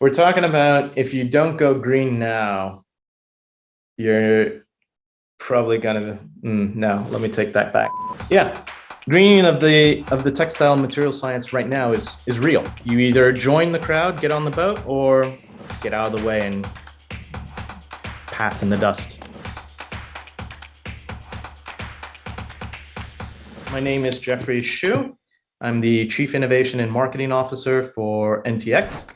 We're talking about if you don't go green now, you're probably gonna no, let me take that back. Yeah. Greening of the textile material science right now is real. You either join the crowd, get on the boat, or get out of the way and pass in the dust. My name is Jeffrey Xu. I'm the Chief Innovation and Marketing Officer for NTX.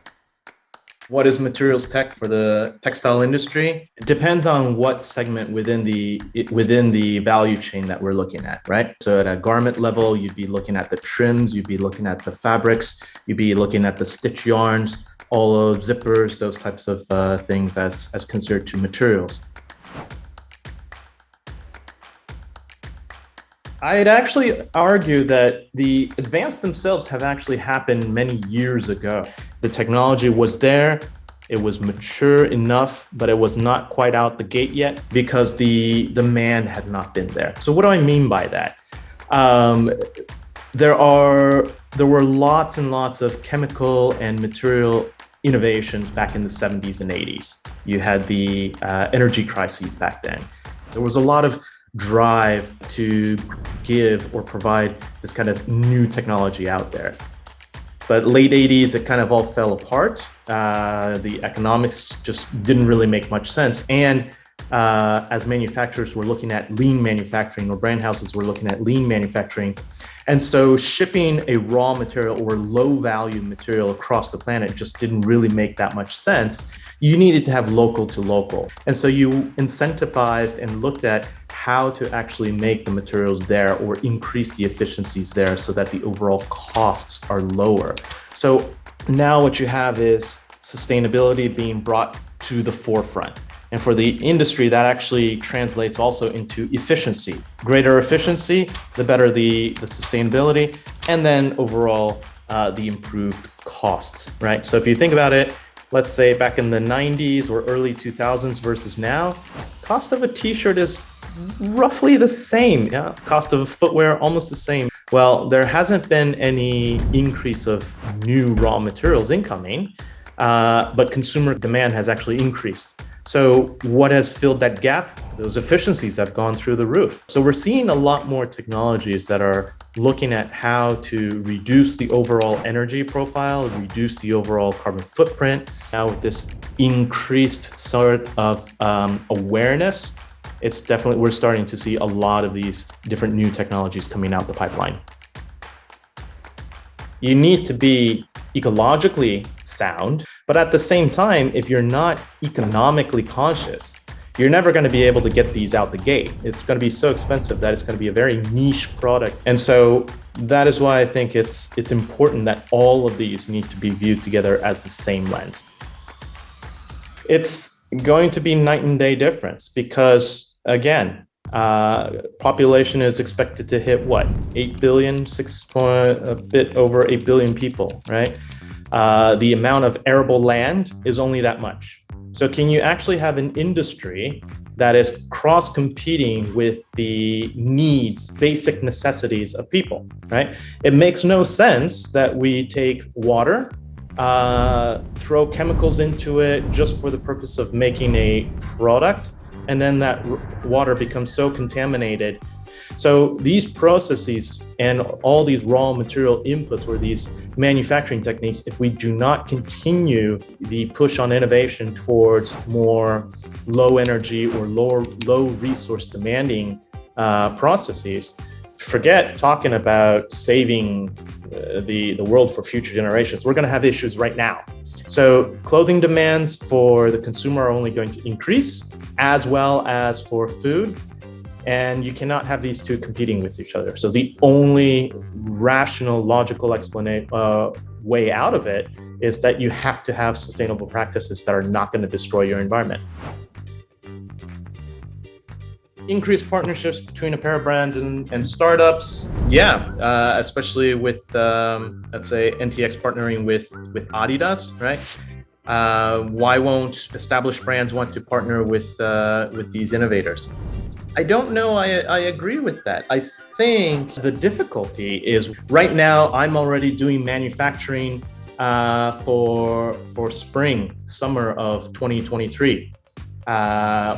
What is materials tech for the textile industry? It depends on what segment within the value chain that we're looking at, right? So at a garment level, you'd be looking at the trims, you'd be looking at the fabrics, you'd be looking at the stitch yarns, all of zippers, those types of things as considered to materials. I'd actually argue that the advances themselves have actually happened many years ago. The technology was there, it was mature enough, but it was not quite out the gate yet because the demand had not been there. So what do I mean by that? There were lots and lots of chemical and material innovations back in the 70s and 80s. You had the energy crises back then. There was a lot of drive to give or provide this kind of new technology out there. But late 80s, it kind of all fell apart. The economics just didn't really make much sense. And as manufacturers were looking at lean manufacturing, or brand houses were looking at lean manufacturing. And so shipping a raw material or low value material across the planet just didn't really make that much sense. You needed to have local to local. And so you incentivized and looked at how to actually make the materials there or increase the efficiencies there so that the overall costs are lower. So now what you have is sustainability being brought to the forefront. And for the industry, that actually translates also into efficiency. Greater efficiency, the better the sustainability, and then overall the improved costs, right? So if you think about it, let's say back in the 90s or early 2000s versus now, cost of a t-shirt is roughly the same. Yeah, cost of footwear almost the same. Well, there hasn't been any increase of new raw materials incoming, but consumer demand has actually increased. So what has filled that gap? Those efficiencies have gone through the roof. So we're seeing a lot more technologies that are looking at how to reduce the overall energy profile, reduce the overall carbon footprint. Now with this increased sort of awareness, it's definitely, we're starting to see a lot of these different new technologies coming out the pipeline. You need to be ecologically sound, but at the same time, if you're not economically conscious, you're never going to be able to get these out the gate. It's going to be so expensive that it's going to be a very niche product. And so that is why I think it's important that all of these need to be viewed together as the same lens. It's going to be night and day difference because, again, population is expected to hit what? 8 billion, a bit over 8 billion people, right? The amount of arable land is only that much. So can you actually have an industry that is cross-competing with the needs, basic necessities of people, right? It makes no sense that we take water, throw chemicals into it just for the purpose of making a product, and then that water becomes so contaminated. So these processes and all these raw material inputs or these manufacturing techniques, if we do not continue the push on innovation towards more low energy or low resource demanding processes, forget talking about saving the world for future generations. We're going to have issues right now. So clothing demands for the consumer are only going to increase, as well as for food. And you cannot have these two competing with each other. So the only rational, logical way out of it is that you have to have sustainable practices that are not going to destroy your environment. Increased partnerships between apparel brands and startups. Yeah, especially with, let's say, NTX partnering with Adidas, right? Why won't established brands want to partner with these innovators? I don't know. I agree with that. I think the difficulty is right now I'm already doing manufacturing for spring, summer of 2023,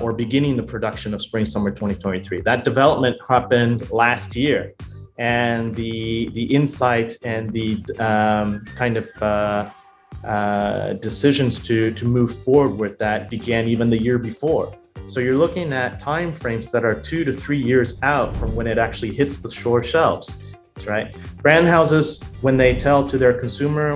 or beginning the production of spring, summer 2023. That development happened last year, and the insight and the decisions to move forward with that began even the year before. So you're looking at time frames that are 2 to 3 years out from when it actually hits the store shelves. Right? Brand houses, when they tell to their consumer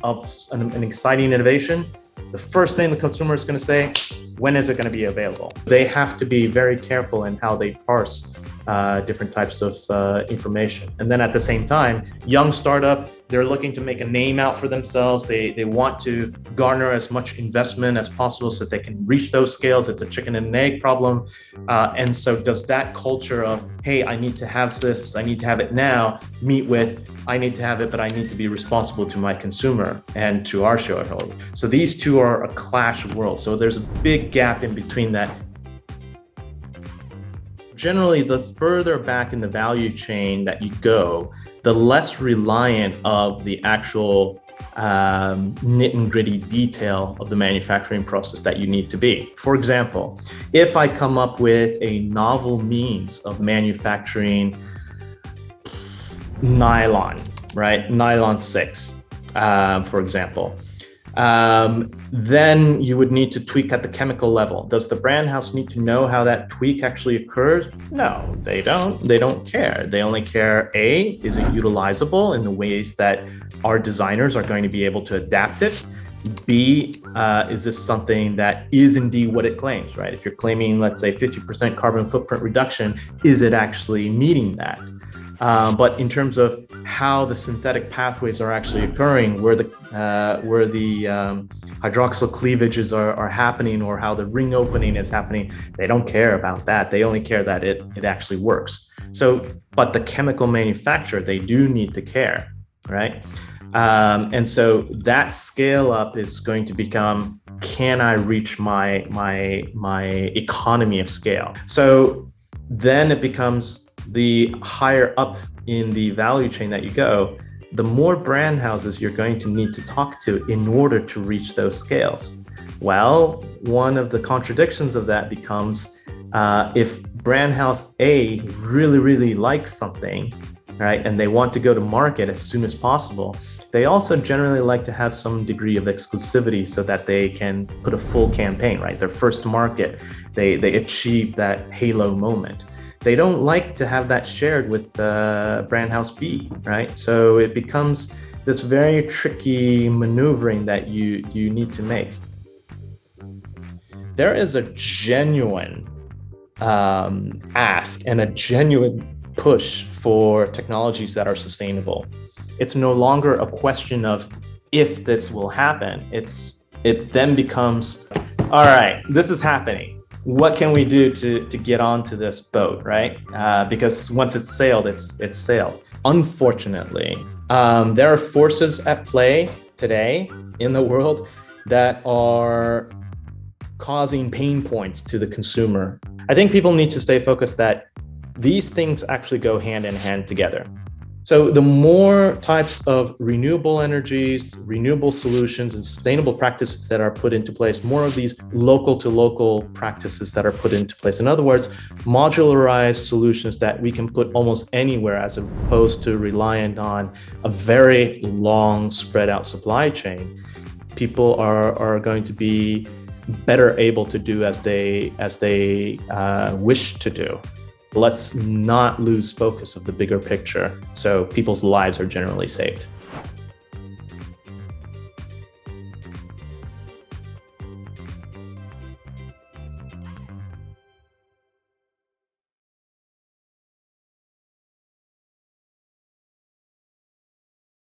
of an exciting innovation, the first thing the consumer is going to say, when is it going to be available? They have to be very careful in how they parse different types of information. And then at the same time, young startup, they're looking to make a name out for themselves. They want to garner as much investment as possible so that they can reach those scales. It's a chicken and egg problem. And so does that culture of, hey, I need to have this, I need to have it now, meet with, I need to have it, but I need to be responsible to my consumer and to our shareholder. So these two are a clash of worlds. So there's a big gap in between that. Generally, the further back in the value chain that you go, the less reliant of the actual nit and gritty detail of the manufacturing process that you need to be. For example, if I come up with a novel means of manufacturing nylon, right? Nylon 6, for example. Then you would need to tweak at the chemical level. Does the brand house need to know how that tweak actually occurs? No, they don't. They don't care. They only care, A, is it utilizable in the ways that our designers are going to be able to adapt it? B, is this something that is indeed what it claims, right? If you're claiming, let's say, 50% carbon footprint reduction, is it actually meeting that? But in terms of how the synthetic pathways are actually occurring, where the hydroxyl cleavages are happening, or how the ring opening is happening, they don't care about that. They only care that it actually works. So, but the chemical manufacturer, they do need to care, right? And so that scale up is going to become, can I reach my economy of scale? So then it becomes, the higher up in the value chain that you go, the more brand houses you're going to need to talk to in order to reach those scales. Well, one of the contradictions of that becomes, if brand house A really, really likes something, right, and they want to go to market as soon as possible, they also generally like to have some degree of exclusivity so that they can put a full campaign, right? Their first to market, they achieve that halo moment. They don't like to have that shared with brand house B, right? So it becomes this very tricky maneuvering that you need to make. There is a genuine ask and a genuine push for technologies that are sustainable. It's no longer a question of if this will happen. It then becomes, all right, this is happening. What can we do to get onto this boat, right? Because once it's sailed, it's sailed. Unfortunately, there are forces at play today in the world that are causing pain points to the consumer. I think people need to stay focused that these things actually go hand in hand together. So the more types of renewable energies, renewable solutions, and sustainable practices that are put into place, more of these local to local practices that are put into place. In other words, modularized solutions that we can put almost anywhere as opposed to reliant on a very long spread out supply chain. People are going to be better able to do as they wish to do. Let's not lose focus of the bigger picture so people's lives are generally saved.